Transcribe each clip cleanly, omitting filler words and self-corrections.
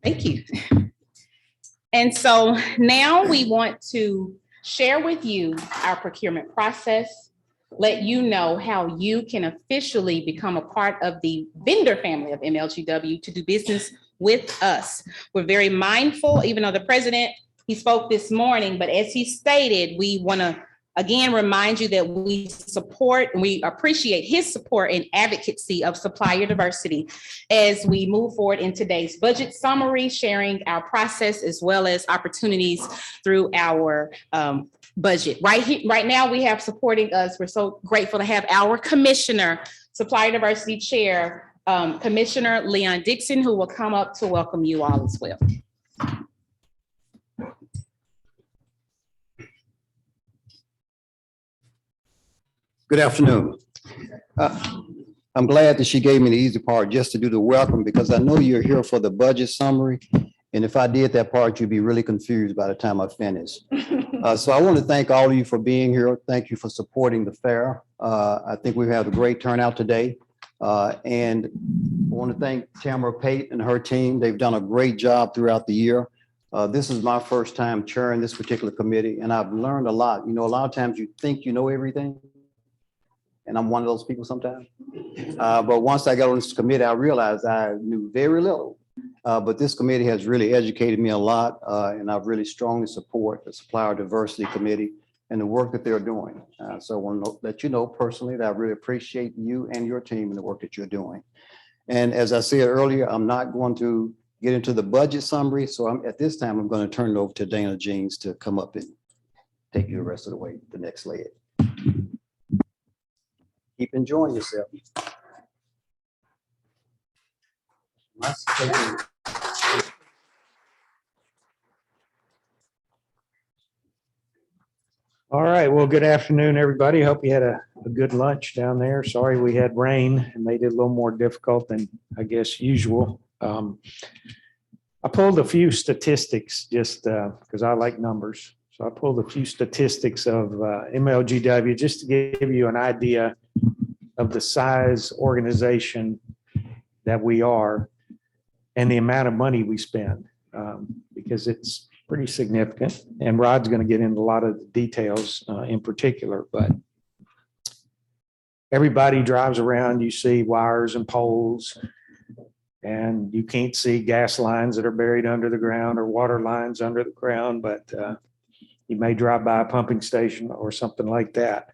Thank you. And so now we want to share with you our procurement process, let you know how you can officially become a part of the vendor family of MLGW to do business with us. We're very mindful, even though the president, he spoke this morning, but as he stated, we want to again remind you that we support and we appreciate his support and advocacy of supplier diversity as we move forward in today's budget summary, sharing our process as well as opportunities through our budget. Right now we have supporting us. We're so grateful to have our commissioner, supplier diversity chair, Commissioner Leon Dixon, who will come up to welcome you all as well. Good afternoon. I'm glad that she gave me the easy part just to do the welcome, because I know you're here for the budget summary. And if I did that part, you'd be really confused by the time I finish. So I want to thank all of you for being here. Thank you for supporting the fair. I think we've had a great turnout today. And I want to thank Tamara Pate and her team. They've done a great job throughout the year. This is my first time chairing this particular committee, and I've learned a lot. You know, a lot of times you think you know everything. And I'm one of those people sometimes. But once I got on this committee, I realized I knew very little. But this committee has really educated me a lot, and I really strongly support the Supplier Diversity Committee and the work that they're doing. So I want to let you know personally that I really appreciate you and your team and the work that you're doing. And as I said earlier, I'm not going to get into the budget summary. So at this time, I'm going to turn it over to Dana Jeans to come up and take you the rest of the way, the next leg. Keep enjoying yourself. All right. Well, good afternoon, everybody. Hope you had a good lunch down there. Sorry we had rain and made it a little more difficult than I guess usual. I pulled a few statistics just because I like numbers. So I pulled a few statistics of MLGW just to give you an idea of the size organization that we are and the amount of money we spend, because it's pretty significant. And Rod's going to get into a lot of the details in particular, but everybody drives around, you see wires and poles, and you can't see gas lines that are buried under the ground or water lines under the ground, but you may drive by a pumping station or something like that.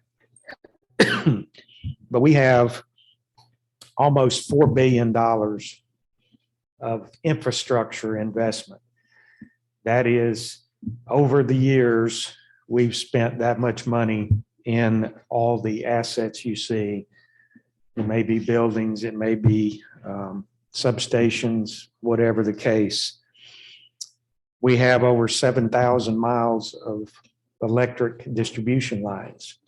But we have almost $4 billion of infrastructure investment. That is, over the years, we've spent that much money in all the assets you see. It may be buildings, it may be substations, whatever the case. We have over 7,000 miles of electric distribution lines.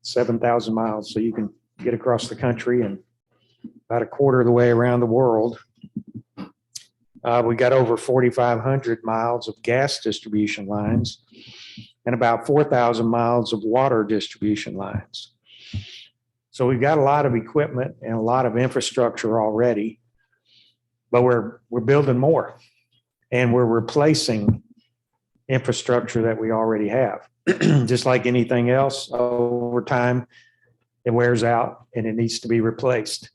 7,000 miles, so you can get across the country and about a quarter of the way around the world. We got over 4,500 miles of gas distribution lines and about 4,000 miles of water distribution lines. So we've got a lot of equipment and a lot of infrastructure already, but we're building more, and we're replacing infrastructure that we already have. Just like anything else, over time, it wears out and it needs to be replaced.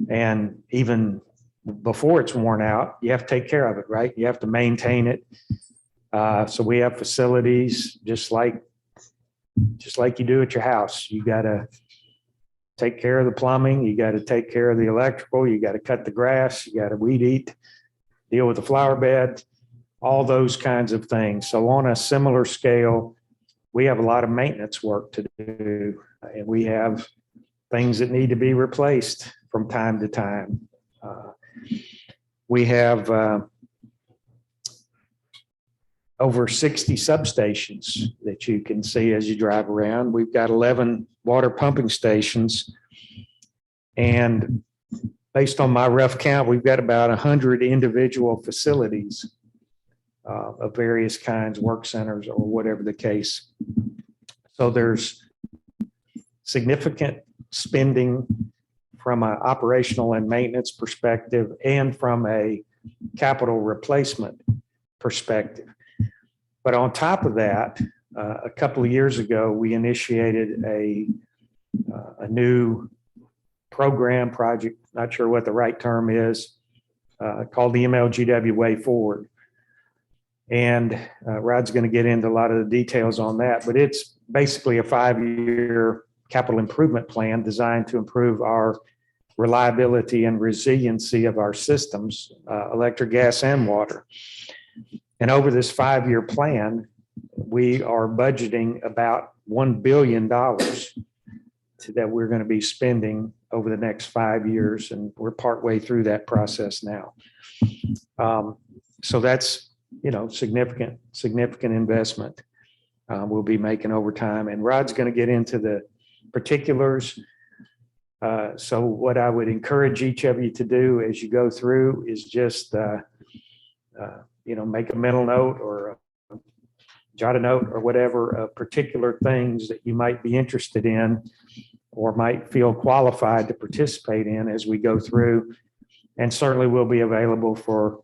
And even before it's worn out, you have to take care of it, right? You have to maintain it. So we have facilities just like you do at your house. You got to take care of the plumbing. You got to take care of the electrical. You got to cut the grass. You got to weed eat, deal with the flower bed, all those kinds of things. So on a similar scale, we have a lot of maintenance work to do, and we have things that need to be replaced from time to time. We have over 60 substations that you can see as you drive around. We've got 11 water pumping stations, and based on my rough count, we've got about 100 individual facilities of various kinds, work centers or whatever the case. So there's significant spending from an operational and maintenance perspective and from a capital replacement perspective. But on top of that, a couple of years ago, we initiated a new project, not sure what the right term is, called the MLGW Way Forward. And Rod's going to get into a lot of the details on that, but it's basically a 5-year capital improvement plan designed to improve our reliability and resiliency of our systems, electric, gas, and water. And over this 5-year plan, we are budgeting about $1 billion that we're going to be spending over the next 5 years, and we're partway through that process now. So that's, significant investment we'll be making over time. And Rod's going to get into the particulars. So what I would encourage each of you to do as you go through is just, make a mental note or jot a note or whatever of particular things that you might be interested in or might feel qualified to participate in as we go through. And certainly we'll be available for,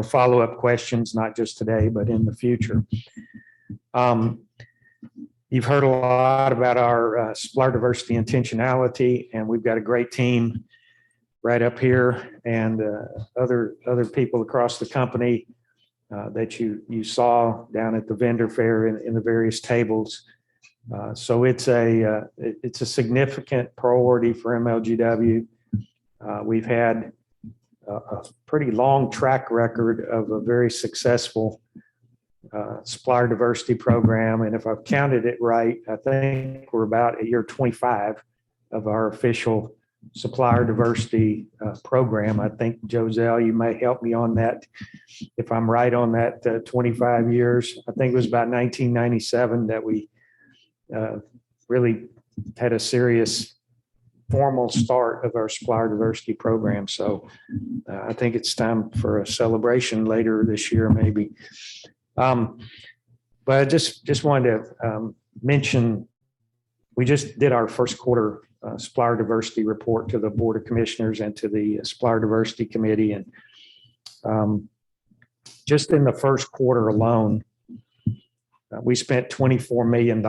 follow-up questions, not just today, but in the future. You've heard a lot about our supplier diversity intentionality, and we've got a great team right up here and other people across the company that you saw down at the vendor fair in the various tables. So it's a significant priority for MLGW. We've had a pretty long track record of a very successful supplier diversity program. And if I've counted it right, I think we're about at year 25 of our official supplier diversity program. I think, Joselle, you may help me on that. If I'm right on that 25 years, I think it was about 1997 that we really had a serious formal start of our supplier diversity program. So I think it's time for a celebration later this year, maybe. But I just wanted to mention, we just did our first quarter supplier diversity report to the Board of Commissioners and to the Supplier Diversity Committee. And just in the first quarter alone, we spent $24 million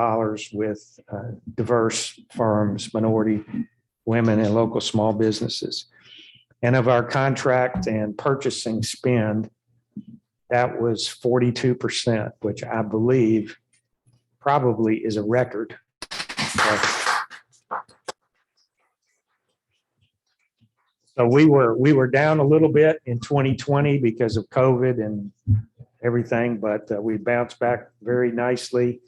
with diverse firms, minority women, and local small businesses. And of our contract and purchasing spend, that was 42%, which I believe probably is a record. So we were down a little bit in 2020 because of COVID and everything, but we bounced back very nicely.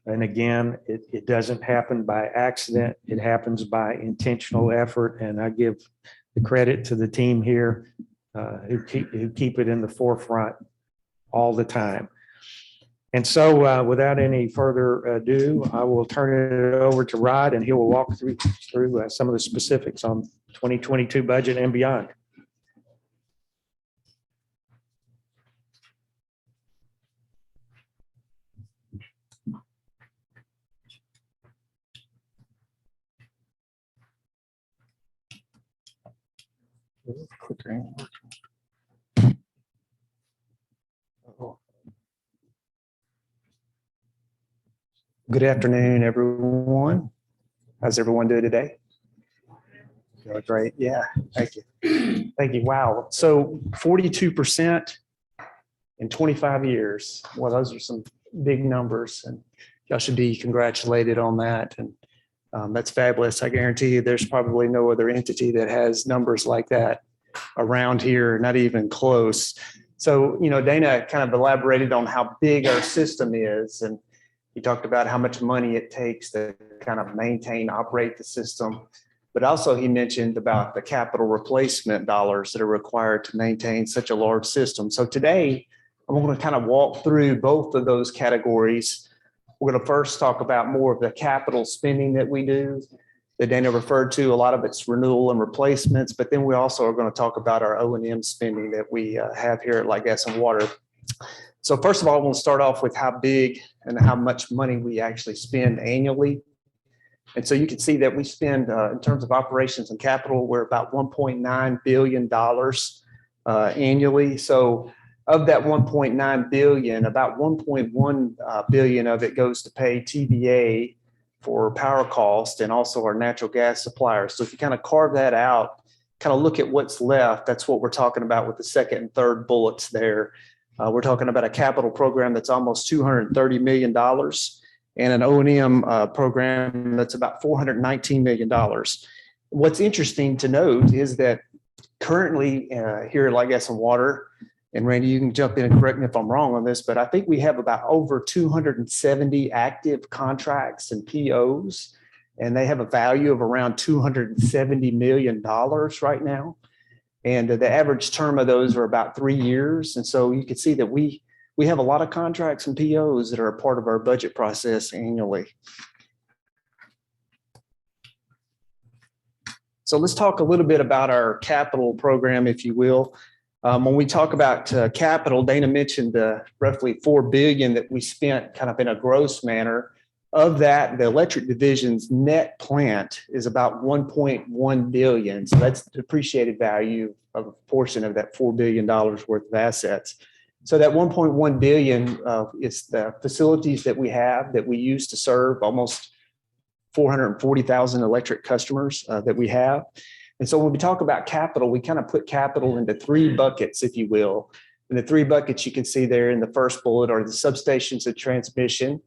And again, it doesn't happen by accident. It happens by intentional effort. And I give the credit to the team here who keep it in the forefront all the time. And so without any further ado, I will turn it over to Rod, and he will walk through some of the specifics on 2022 budget and beyond. Good afternoon, everyone. How's everyone doing today? Great. Yeah. Thank you. Thank you. Wow. So 42% in 25 years. Well, those are some big numbers, and y'all should be congratulated on that. And that's fabulous. I guarantee you there's probably no other entity that has numbers like that around here, not even close. So, Dana kind of elaborated on how big our system is, and he talked about how much money it takes to kind of maintain, operate the system. But also he mentioned about the capital replacement dollars that are required to maintain such a large system. So today, I'm going to kind of walk through both of those categories. We're going to first talk about more of the capital spending that we do, that Dana referred to. A lot of it's renewal and replacements, but then we also are going to talk about our O&M spending that we have here at Light, Gas, and Water. So first of all, I want to start off with how big and how much money we actually spend annually. And so you can see that we spend, in terms of operations and capital, we're about $1.9 billion annually. So of that 1.9 billion, about 1.1 billion of it goes to pay TVA for power cost and also our natural gas suppliers. So if you kind of carve that out, kind of look at what's left, that's what we're talking about with the second and third bullets there. We're talking about a capital program that's almost $230 million and an O&M program that's about $419 million. What's interesting to note is that currently here at Light Gas and Water, and Randy, you can jump in and correct me if I'm wrong on this, but I think we have about over 270 active contracts and POs, and they have a value of around $270 million right now. And the average term of those are about 3 years. And so you can see that we have a lot of contracts and POs that are a part of our budget process annually. So let's talk a little bit about our capital program, if you will. When we talk about capital, Dana mentioned roughly $4 billion that we spent kind of in a gross manner. Of that, the electric division's net plant is about 1.1 billion. So that's the depreciated value of a portion of that $4 billion worth of assets. So that 1.1 billion is the facilities that we have that we use to serve almost 440,000 electric customers that we have. And so when we talk about capital, we kind of put capital into 3 buckets, if you will. And the 3 buckets you can see there in the first bullet are the substations and transmission.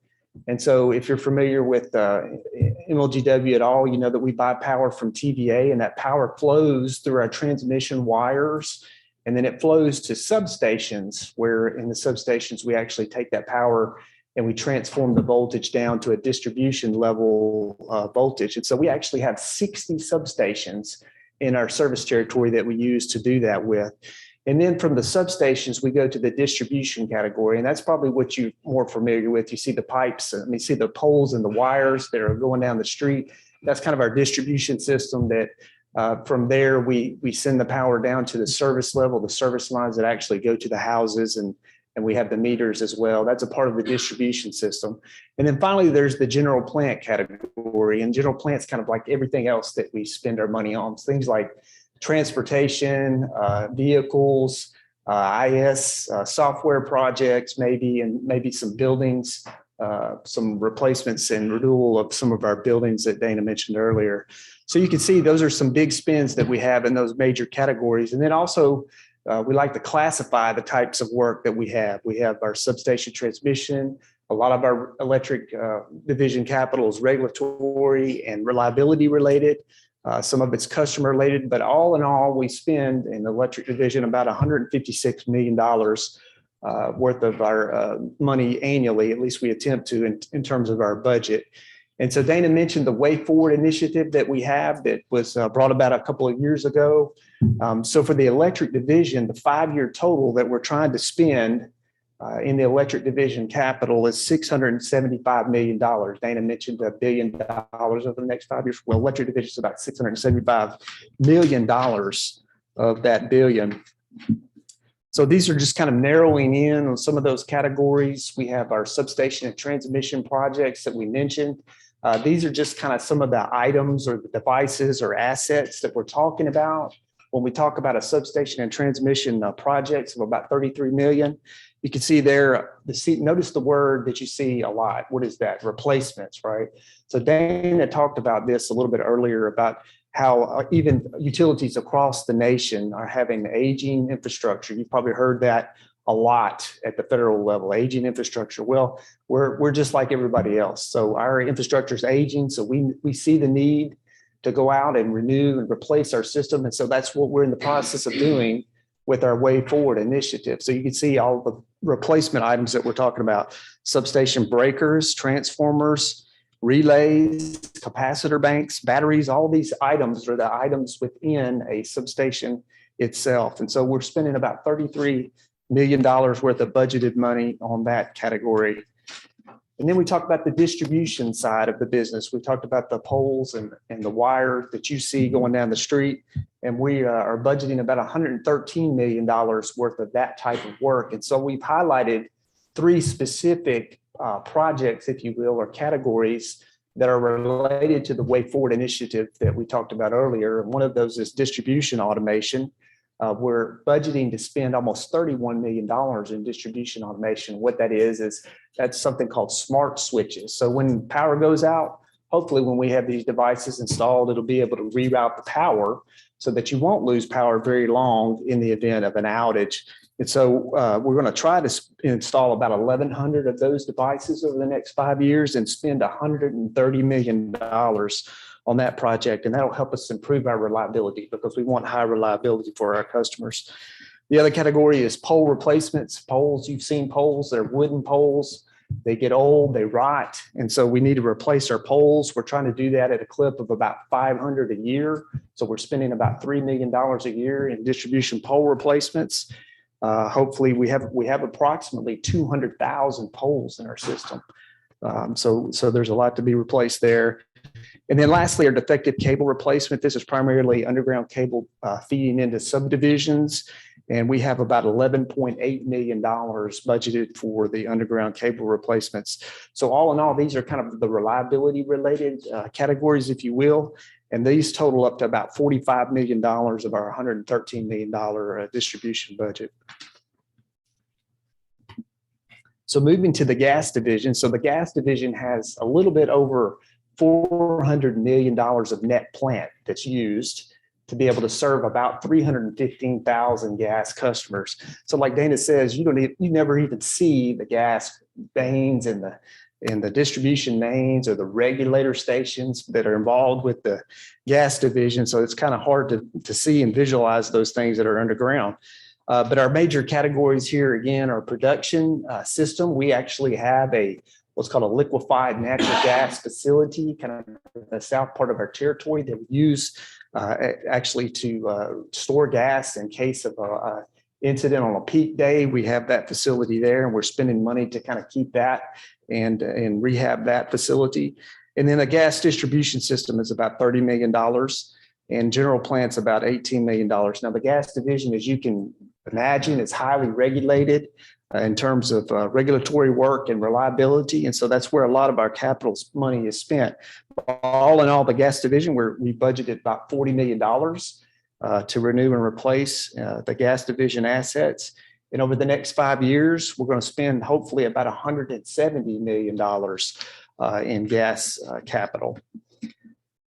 And so if you're familiar with MLGW at all, you know that we buy power from TVA, and that power flows through our transmission wires, and then it flows to substations, where in the substations we actually take that power and we transform the voltage down to a distribution level voltage. And so we actually have 60 substations in our service territory that we use to do that with. And then from the substations, we go to the distribution category, and that's probably what you're more familiar with. You see the pipes, you see the poles and the wires that are going down the street. That's kind of our distribution system that from there, we send the power down to the service level, the service lines that actually go to the houses, and we have the meters as well. That's a part of the distribution system. And then finally, there's the general plant category, and general plant's kind of like everything else that we spend our money on. Things like transportation, vehicles, IS, software projects, maybe some buildings, some replacements and renewal of some of our buildings that Dana mentioned earlier. So you can see those are some big spends that we have in those major categories. And then also we like to classify the types of work that we have. We have our substation transmission. A lot of our electric division capital is regulatory and reliability related. Some of it's customer related, but all in all, we spend in the electric division about $156 million worth of our money annually, at least we attempt to in terms of our budget. And so Dana mentioned the Way Forward initiative that we have that was brought about a couple of years ago. So for the electric division, the 5-year total that we're trying to spend in the electric division capital is $675 million. Dana mentioned $1 billion over the next 5 years. Well, electric division is about $675 million of that billion. So these are just kind of narrowing in on some of those categories. We have our substation and transmission projects that we mentioned. These are just kind of some of the items or the devices or assets that we're talking about. When we talk about a substation and transmission projects of about 33 million, you can see there, notice the word that you see a lot. What is that? Replacements, right? So Dana talked about this a little bit earlier about how even utilities across the nation are having aging infrastructure. You've probably heard that a lot at the federal level, aging infrastructure. Well, we're just like everybody else. So our infrastructure is aging. So we see the need to go out and renew and replace our system. And so that's what we're in the process of doing with our Way Forward initiative. So you can see all the replacement items that we're talking about: substation breakers, transformers, relays, capacitor banks, batteries. All these items are the items within a substation itself. And so we're spending about $33 million worth of budgeted money on that category. And then we talked about the distribution side of the business. We talked about the poles and the wire that you see going down the street. And we are budgeting about $113 million worth of that type of work. And so we've highlighted 3 specific projects, if you will, or categories that are related to the Way Forward initiative that we talked about earlier. And one of those is distribution automation. We're budgeting to spend almost $31 million in distribution automation. What that is that's something called smart switches. So when power goes out, hopefully when we have these devices installed, it'll be able to reroute the power so that you won't lose power very long in the event of an outage. And so we're going to try to install about 1,100 of those devices over the next 5 years and spend $130 million on that project. And that'll help us improve our reliability because we want high reliability for our customers. The other category is pole replacements. Poles, you've seen poles, they're wooden poles. They get old, they rot. And so we need to replace our poles. We're trying to do that at a clip of about 500 a year. So we're spending about $3 million a year in distribution pole replacements. Hopefully we have approximately 200,000 poles in our system. So there's a lot to be replaced there. And then lastly, our defective cable replacement. This is primarily underground cable feeding into subdivisions. And we have about $11.8 million budgeted for the underground cable replacements. So all in all, these are kind of the reliability related categories, if you will. And these total up to about $45 million of our $113 million distribution budget. So moving to the gas division. So the gas division has a little bit over $400 million of net plant that's used to be able to serve about 315,000 gas customers. So like Dana says, you never even see the gas mains and the distribution mains or the regulator stations that are involved with the gas division. So it's kind of hard to see and visualize those things that are underground. But our major categories here again are production system. We actually have what's called a liquefied natural gas facility, kind of the south part of our territory that we use actually to store gas in case of an incident on a peak day. We have that facility there, and we're spending money to kind of keep that and rehab that facility. And then the gas distribution system is about $30 million, and general plant's about $18 million. Now, the gas division, as you can imagine, is highly regulated in terms of regulatory work and reliability. And so that's where a lot of our capital money is spent. All in all, the gas division, we budgeted about $40 million to renew and replace the gas division assets. And over the next 5 years, we're going to spend hopefully about $170 million in gas capital.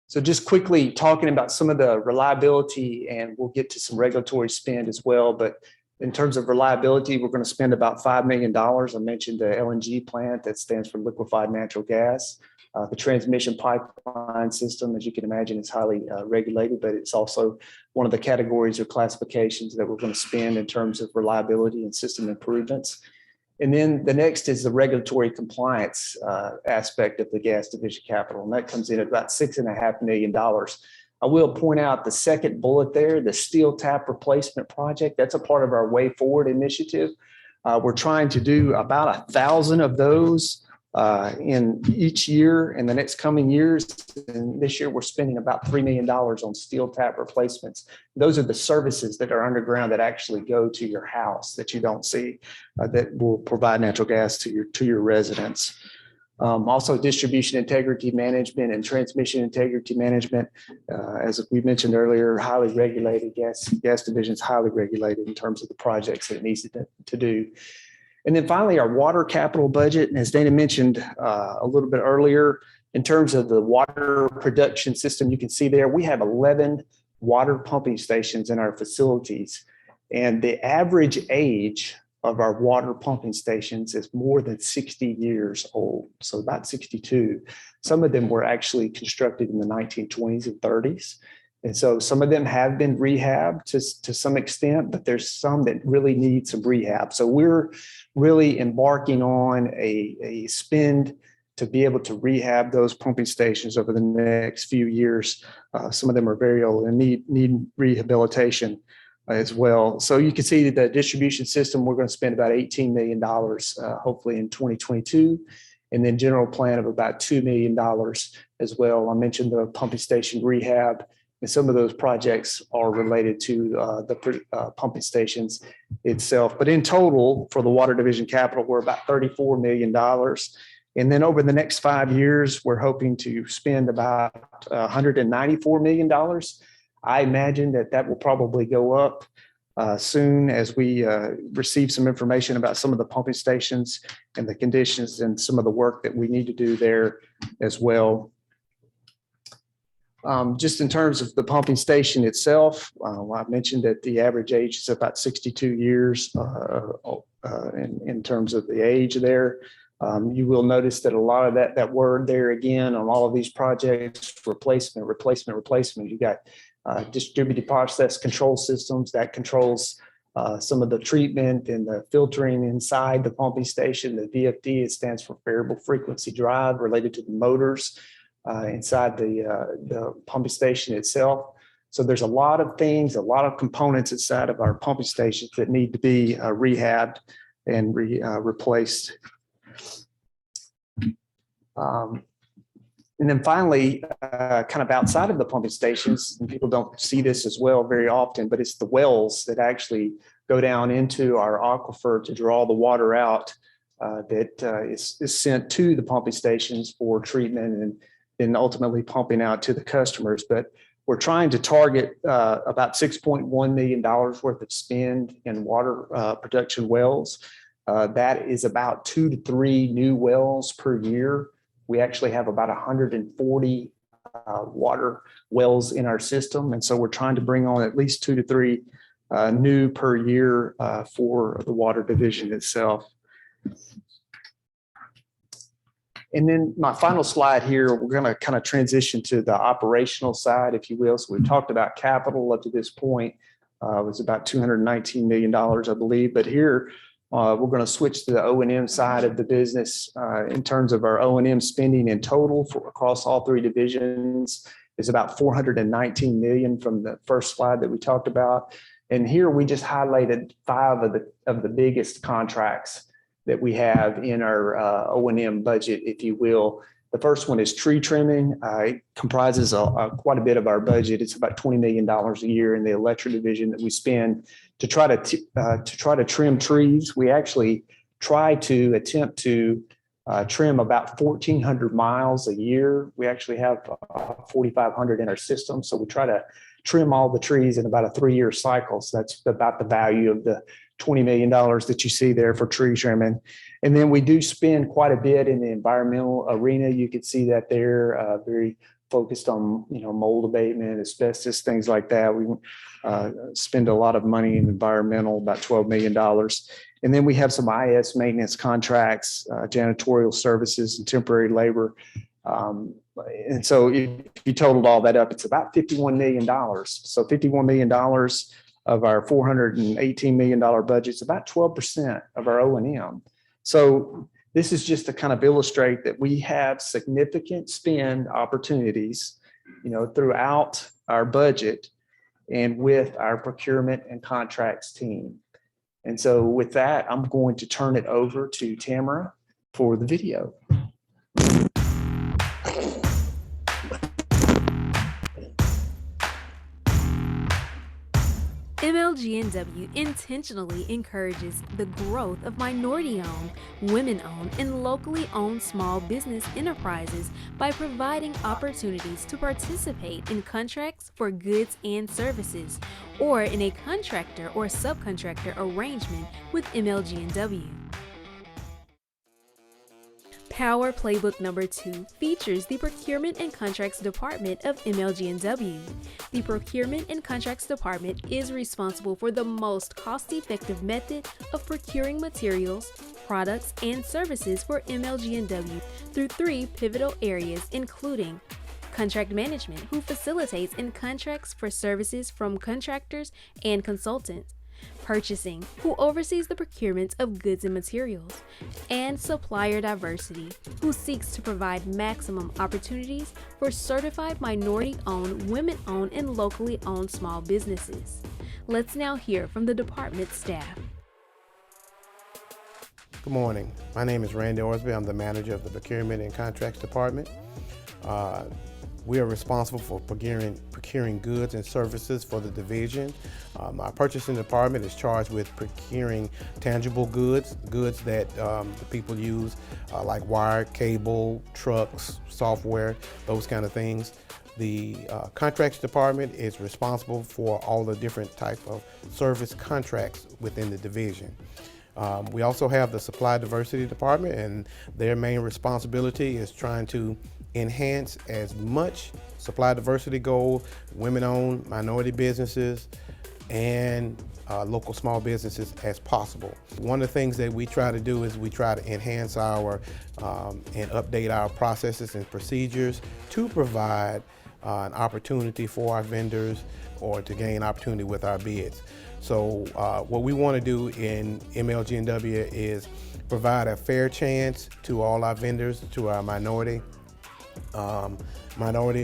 So just quickly talking about some of the reliability, and we'll get to some regulatory spend as well. But in terms of reliability, we're going to spend about $5 million. I mentioned the LNG plant that stands for liquefied natural gas. The transmission pipeline system, as you can imagine, is highly regulated, but it's also one of the categories or classifications that we're going to spend in terms of reliability and system improvements. And then the next is the regulatory compliance aspect of the gas division capital, and that comes in at about $6.5 million. I will point out the second bullet there, the steel tap replacement project. That's a part of our Way Forward initiative. We're trying to do about 1,000 of those in each year in the next coming years. And this year we're spending about $3 million on steel tap replacements. Those are the services that are underground that actually go to your house that you don't see, that will provide natural gas to your residents. Also distribution integrity management and transmission integrity management. As we mentioned earlier, highly regulated, gas division is highly regulated in terms of the projects that it needs to do. And then finally, our water capital budget. And as Dana mentioned a little bit earlier, in terms of the water production system, you can see there, we have 11 water pumping stations in our facilities. And the average age of our water pumping stations is more than 60 years old, so about 62. Some of them were actually constructed in the 1920s and 30s. And so some of them have been rehabbed to some extent, but there's some that really need some rehab. So we're really embarking on a spend to be able to rehab those pumping stations over the next few years. Some of them are very old and need rehabilitation as well. So you can see the distribution system, we're going to spend about $18 million, hopefully in 2022. And then general plan of about $2 million as well. I mentioned the pumping station rehab, and some of those projects are related to the pumping stations itself. But in total, for the water division capital, we're about $34 million. And then over the next 5 years, we're hoping to spend about $194 million. I imagine that will probably go up soon as we receive some information about some of the pumping stations and the conditions and some of the work that we need to do there as well. Just in terms of the pumping station itself, I mentioned that the average age is about 62 years in terms of the age there. You will notice that a lot of that word there again on all of these projects, replacement. You got distributed process control systems that controls some of the treatment and the filtering inside the pumping station. The VFD, it stands for variable frequency drive, related to the motors inside the pumping station itself. So there's a lot of things, a lot of components inside of our pumping stations that need to be rehabbed and replaced. And then finally, kind of outside of the pumping stations, and people don't see this as well very often, but it's the wells that actually go down into our aquifer to draw the water out that is sent to the pumping stations for treatment and then ultimately pumping out to the customers. But we're trying to target about $6.1 million worth of spend in water production wells. That is about 2 to 3 new wells per year. We actually have about 140 water wells in our system. And so we're trying to bring on at least 2 to 3 new per year for the water division itself. And then my final slide here, we're going to kind of transition to the operational side, if you will. So we've talked about capital up to this point. It was about $219 million, I believe. But here, we're going to switch to the O&M side of the business in terms of our O&M spending in total across all 3 divisions is about $419 million from the first slide that we talked about. And here we just highlighted 5 of the biggest contracts that we have in our O&M budget, if you will. The first one is tree trimming. It comprises quite a bit of our budget. It's about $20 million a year in the electric division that we spend to try to trim trees. We actually try to attempt to trim about 1,400 miles a year. We actually have 4,500 in our system. So we try to trim all the trees in about a 3-year cycle. So that's about the value of the $20 million that you see there for tree trimming. And then we do spend quite a bit in the environmental arena. You can see that they're very focused on, mold abatement, asbestos, things like that. We spend a lot of money in environmental, about $12 million. And then we have some IS maintenance contracts, janitorial services and temporary labor. And so if you totaled all that up, it's about $51 million. So $51 million of our $418 million budget is about 12% of our O&M. So this is just to kind of illustrate that we have significant spend opportunities, throughout our budget and with our procurement and contracts team. And so with that, I'm going to turn it over to Tamara for the video. MLGW intentionally encourages the growth of minority-owned, women-owned, and locally owned small business enterprises by providing opportunities to participate in contracts for goods and services, or in a contractor or subcontractor arrangement with MLGW. Power Playbook number 2 features the Procurement and Contracts Department of MLGW. The Procurement and Contracts Department is responsible for the most cost-effective method of procuring materials, products, and services for MLGW through 3 pivotal areas, including contract management, who facilitates in contracts for services from contractors and consultants; purchasing, who oversees the procurement of goods and materials; and supplier diversity, who seeks to provide maximum opportunities for certified minority-owned, women-owned, and locally owned small businesses. Let's now hear from the department staff. Good morning. My name is Randy Orsby. I'm the manager of the Procurement and Contracts Department. We are responsible for procuring goods and services for the division. Our purchasing department is charged with procuring tangible goods that the people use, like wire, cable, trucks, software, those kind of things. The contracts department is responsible for all the different type of service contracts within the division. We also have the supply diversity department, and their main responsibility is trying to enhance as much supply diversity goal, women-owned, minority businesses, and local small businesses as possible. One of the things that we try to do is we try to enhance our and update our processes and procedures to provide an opportunity for our vendors or to gain opportunity with our bids. So what we want to do in MLGW is provide a fair chance to all our vendors, to our minority,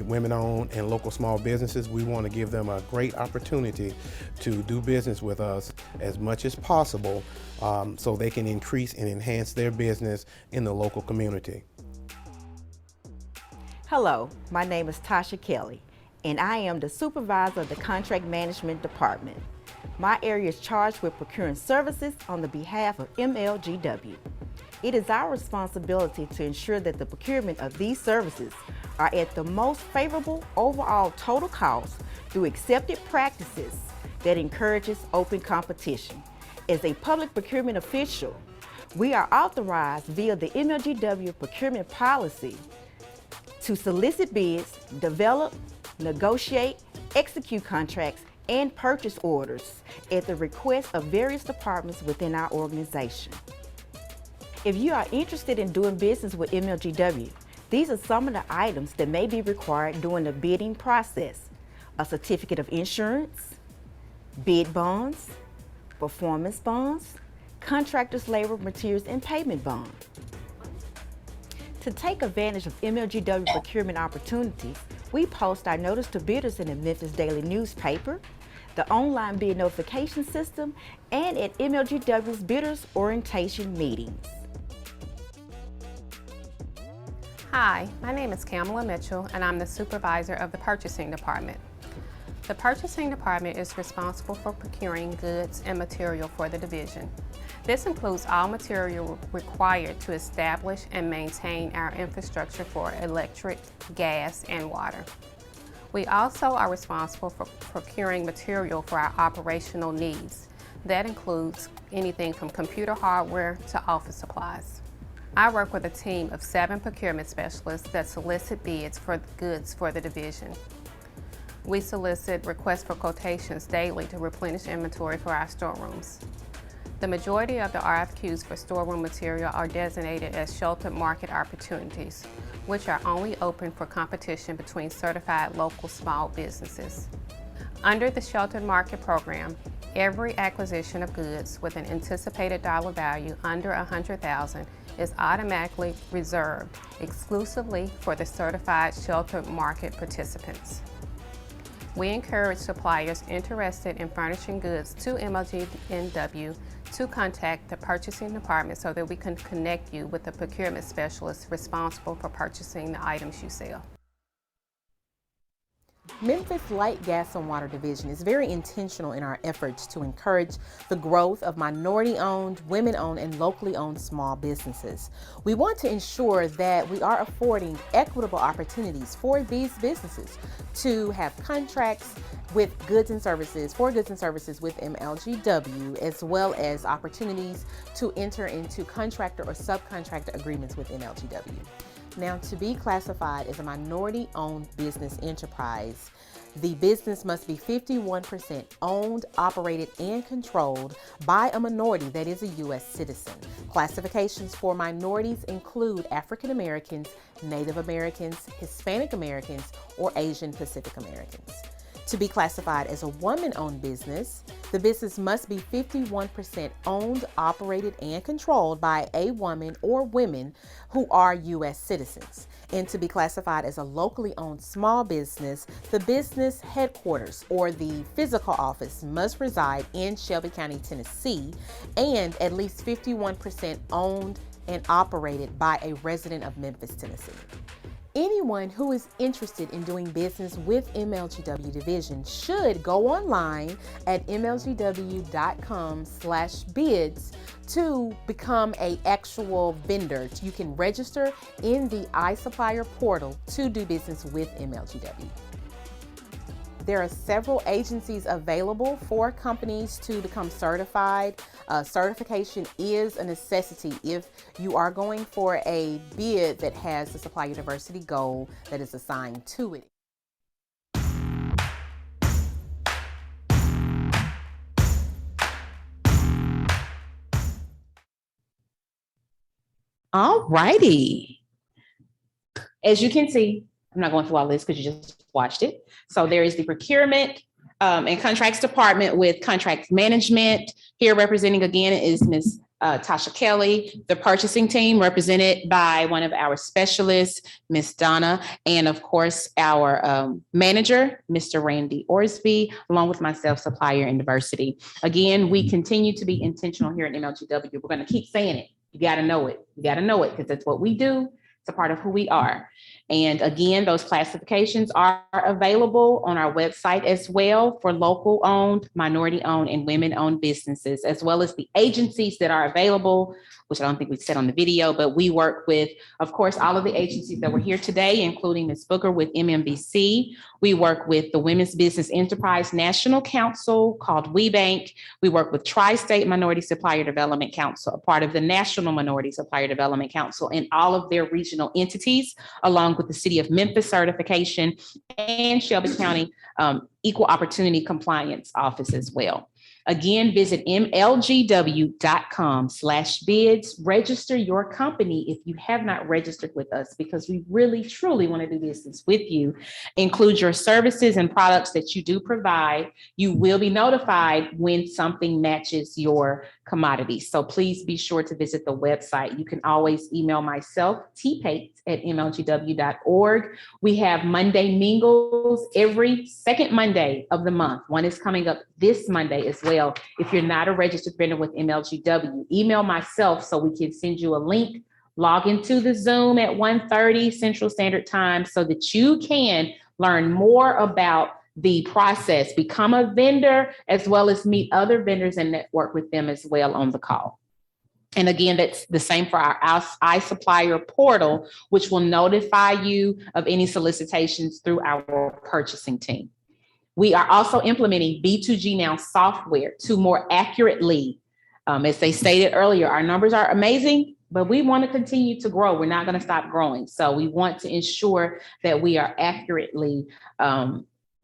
women-owned, and local small businesses. We want to give them a great opportunity to do business with us as much as possible so they can increase and enhance their business in the local community. Hello, my name is Tasha Kelly, and I am the supervisor of the Contract Management Department. My area is charged with procuring services on the behalf of MLGW. It is our responsibility to ensure that the procurement of these services are at the most favorable overall total cost through accepted practices that encourages open competition. As a public procurement official, we are authorized via the MLGW procurement policy to solicit bids, develop, negotiate, execute contracts, and purchase orders at the request of various departments within our organization. If you are interested in doing business with MLGW, these are some of the items that may be required during the bidding process: a certificate of insurance, bid bonds, performance bonds, contractors' labor, materials, and payment bond. To take advantage of MLGW procurement opportunities, we post our notice to bidders in the Memphis Daily newspaper, the online bid notification system, and at MLGW's bidders orientation meetings. Hi, my name is Kamala Mitchell, and I'm the supervisor of the purchasing department. The purchasing department is responsible for procuring goods and material for the division. This includes all material required to establish and maintain our infrastructure for electric, gas, and water. We also are responsible for procuring material for our operational needs. That includes anything from computer hardware to office supplies. I work with a team of 7 procurement specialists that solicit bids for goods for the division. We solicit requests for quotations daily to replenish inventory for our storerooms. The majority of the RFQs for storeroom material are designated as sheltered market opportunities, which are only open for competition between certified local small businesses. Under the sheltered market program, every acquisition of goods with an anticipated dollar value under $100,000 is automatically reserved exclusively for the certified sheltered market participants. We encourage suppliers interested in furnishing goods to MLGW to contact the purchasing department so that we can connect you with the procurement specialist responsible for purchasing the items you sell. Memphis Light Gas and Water Division is very intentional in our efforts to encourage the growth of minority-owned, women-owned, and locally-owned small businesses. We want to ensure that we are affording equitable opportunities for these businesses to have contracts with goods and services, with MLGW, as well as opportunities to enter into contractor or subcontractor agreements with MLGW. Now, to be classified as a minority-owned business enterprise, the business must be 51% owned, operated, and controlled by a minority that is a U.S. citizen. Classifications for minorities include African Americans, Native Americans, Hispanic Americans, or Asian Pacific Americans. To be classified as a woman-owned business, the business must be 51% owned, operated, and controlled by a woman or women who are U.S. citizens. And to be classified as a locally owned small business, the business headquarters or the physical office must reside in Shelby County, Tennessee, and at least 51% owned and operated by a resident of Memphis, Tennessee. Anyone who is interested in doing business with MLGW Division should go online at mlgw.com/bids to become an actual vendor. You can register in the iSupplier portal to do business with MLGW. There are several agencies available for companies to become certified. Certification is a necessity if you are going for a bid that has the supplier diversity goal that is assigned to it. All righty. As you can see, I'm not going through all this because you just watched it. So there is the procurement and contracts department with contract management. Here representing again is Ms. Tasha Kelly, the purchasing team represented by one of our specialists, Ms. Donna, and of course our manager, Mr. Randy Orsby, along with myself, supplier and diversity. Again, we continue to be intentional here at MLGW. We're going to keep saying it. You got to know it. You got to know it because that's what we do. It's a part of who we are. And again, those classifications are available on our website as well for local owned, minority owned, and women owned businesses, as well as the agencies that are available, which I don't think we said on the video, but we work with, of course, all of the agencies that were here today, including Ms. Booker with MMBC. We work with the Women's Business Enterprise National Council called WeBank. We work with Tri-State Minority Supplier Development Council, a part of the National Minority Supplier Development Council, and all of their regional entities, along with the City of Memphis certification and Shelby County Equal Opportunity Compliance Office as well. Again, visit mlgw.com/bids. Register your company if you have not registered with us, because we really, truly want to do business with you. Include your services and products that you do provide. You will be notified when something matches your commodity. So please be sure to visit the website. You can always email myself, tpate@mlgw.org. We have Monday mingles every second Monday of the month. One is coming up this Monday as well. If you're not a registered vendor with MLGW, email myself so we can send you a link. Log into the Zoom at 1:30 Central Standard Time so that you can learn more about the process, become a vendor, as well as meet other vendors and network with them as well on the call. And again, that's the same for our iSupplier portal, which will notify you of any solicitations through our purchasing team. We are also implementing B2G Now software to more accurately, as they stated earlier, our numbers are amazing, but we want to continue to grow. We're not going to stop growing. So we want to ensure that we are accurately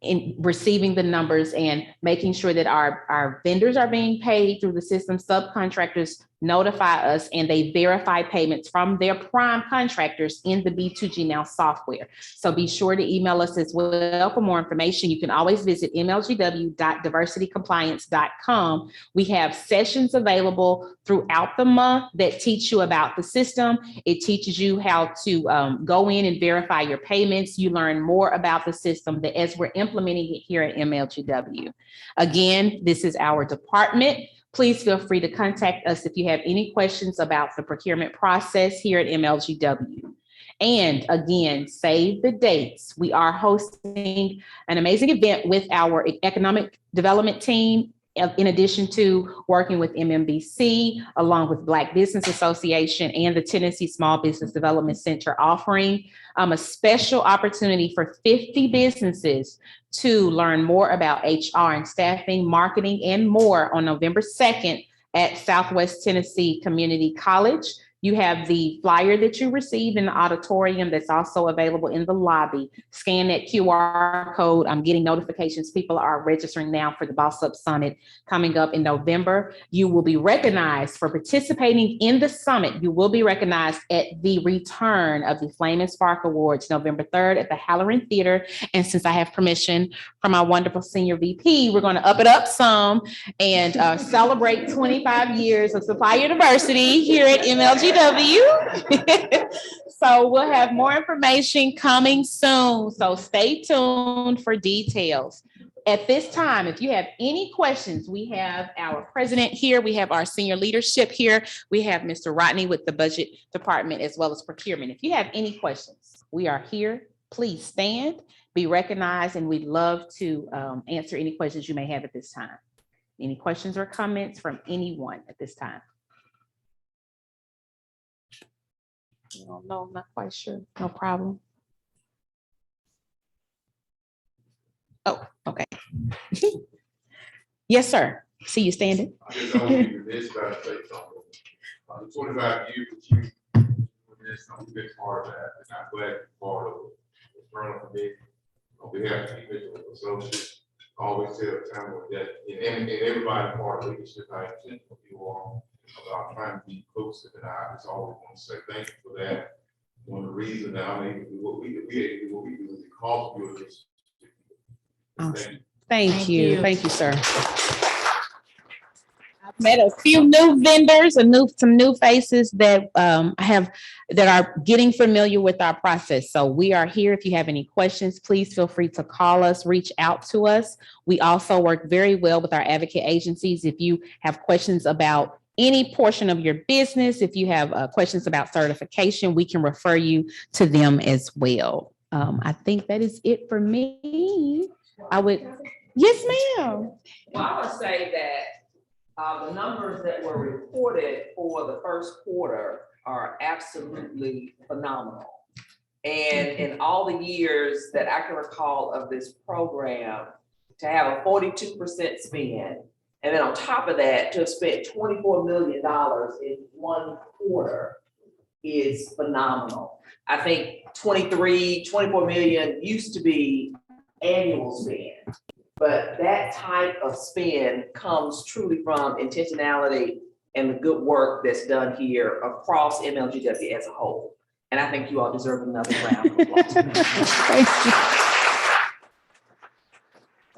in receiving the numbers and making sure that our vendors are being paid through the system. Subcontractors notify us and they verify payments from their prime contractors in the B2G Now software. So be sure to email us as well for more information. You can always visit mlgw.diversitycompliance.com. We have sessions available throughout the month that teach you about the system. It teaches you how to go in and verify your payments. You learn more about the system that as we're implementing it here at MLGW. Again, this is our department. Please feel free to contact us if you have any questions about the procurement process here at MLGW. And again, save the dates. We are hosting an amazing event with our economic development team, in addition to working with MMBC, along with Black Business Association and the Tennessee Small Business Development Center, offering a special opportunity for 50 businesses to learn more about HR and staffing, marketing, and more on November 2nd at Southwest Tennessee Community College. You have the flyer that you received in the auditorium that's also available in the lobby. Scan that QR code. I'm getting notifications. People are registering now for the Boss Up Summit coming up in November. You will be recognized for participating in the summit. You will be recognized at the return of the Flame and Spark Awards, November 3rd at the Halloran Theater. And since I have permission from our wonderful senior VP, we're going to up it up some and celebrate 25 years of supplier diversity here at MLGW. So we'll have more information coming soon. So stay tuned for details. At this time, if you have any questions, we have our president here. We have our senior leadership here. We have Mr. Rodney with the budget department as well as procurement. If you have any questions, we are here. Please stand, be recognized, and we'd love to answer any questions you may have at this time. Any questions or comments from anyone at this time? No, I'm not quite sure. No problem. Oh, okay. Yes, sir. See you standing. I just don't want you to miss about to say something. The 25 years that you were this, I'm a big part of that, and I'm glad you're part of it. It's running for me on behalf of the individual associates. I always tell Tamara that, and everybody part of leadership, I intend for you all about trying to be closer than I just always want to say thank you for that. One of the reasons that I'm able to do what we do, is because of your leadership. Awesome. Thank you. Thank you, sir. I've met a few new vendors and some new faces that that are getting familiar with our process. So we are here. If you have any questions, please feel free to call us, reach out to us. We also work very well with our advocate agencies. If you have questions about any portion of your business, if you have questions about certification, we can refer you to them as well. I think that is it for me. Yes, ma'am. Well, I would say that the numbers that were reported for the first quarter are absolutely phenomenal. And in all the years that I can recall of this program, to have a 42% spend, and then on top of that, to have spent $24 million in one quarter is phenomenal. I think 24 million used to be annual spend. But that type of spend comes truly from intentionality and the good work that's done here across MLGW as a whole. And I think you all deserve another round of applause. Thank you.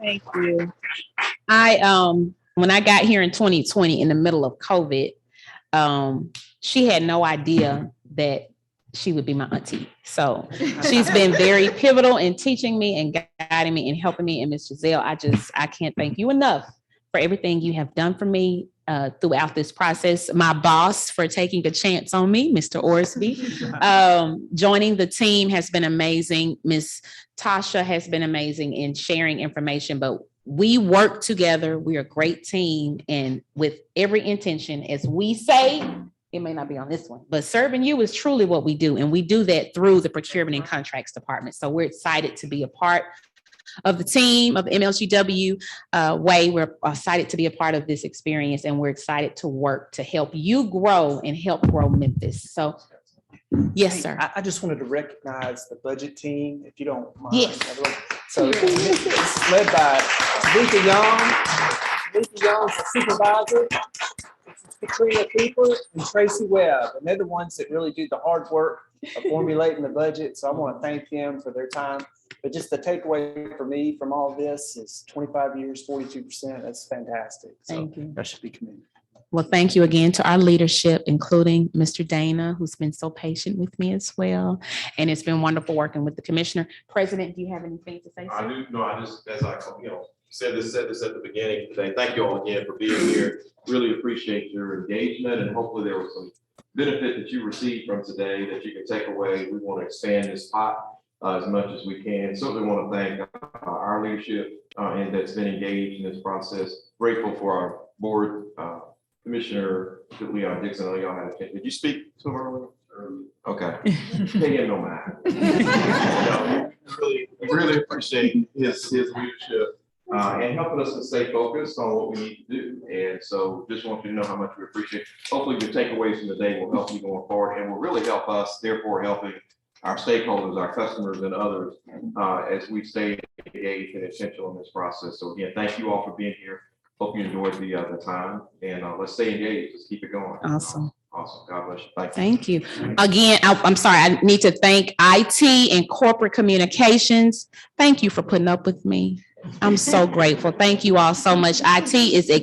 Thank you. When I got here in 2020 in the middle of COVID, she had no idea that she would be my auntie. So she's been very pivotal in teaching me and guiding me and helping me. And Ms. Giselle, I can't thank you enough for everything you have done for me throughout this process. My boss for taking a chance on me, Mr. Orsby. Joining the team has been amazing. Ms. Tasha has been amazing in sharing information, but we work together. We're a great team, and with every intention, as we say, it may not be on this one, but serving you is truly what we do. And we do that through the Procurement and Contracts Department. So we're excited to be a part of the team of MLGW way. We're excited to be a part of this experience, and we're excited to work to help you grow and help grow Memphis. So yes, sir. I just wanted to recognize the budget team, if you don't mind. Yes. So it's led by Lisa Young. Lisa Young's the supervisor. Katrina Cooper and Tracy Webb, and they're the ones that really do the hard work of formulating the budget. So I want to thank them for their time. But just the takeaway for me from all of this is 25 years, 42%. That's fantastic. So Thank you. that should be commended. Well, thank you again to our leadership, including Mr. Dana, who's been so patient with me as well. And it's been wonderful working with the commissioner. President, do you have anything to say? I do. No, I just, as I said this at the beginning today, thank you all again for being here. Really appreciate your engagement, and hopefully there was some benefit that you received from today that you can take away. We want to expand this pot as much as we can. Certainly want to thank our leadership and that's been engaged in this process. Grateful for our board commissioner, Leon Dixon. I know y'all had a chance. Did you speak to him earlier? Okay. Pay him no mind. Really appreciate his leadership. And helping us to stay focused on what we need to do. And so just want you to know how much we appreciate. Hopefully your takeaways from the day will help you going forward and will really help us, therefore helping our stakeholders, our customers, and others as we stay engaged and essential in this process. So again, thank you all for being here. Hope you enjoyed the time, and let's stay engaged. Let's keep it going. Awesome. Awesome. God bless you. Thank you. Again, I'm sorry, I need to thank IT and corporate communications. Thank you for putting up with me. I'm so grateful. Thank you all so much. IT is they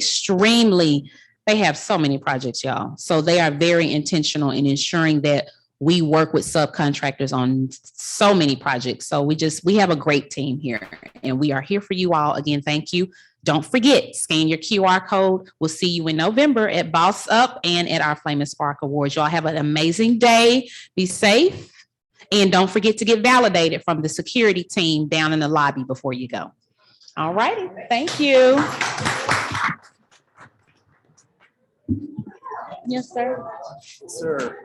have so many projects, y'all. So they are very intentional in ensuring that we work with subcontractors on so many projects. So we have a great team here, and we are here for you all. Again, thank you. Don't forget, scan your QR code. We'll see you in November at Boss Up and at our Flame and Spark Awards. Y'all have an amazing day. Be safe. And don't forget to get validated from the security team down in the lobby before you go. All righty. Thank you. Yes, sir. Sir.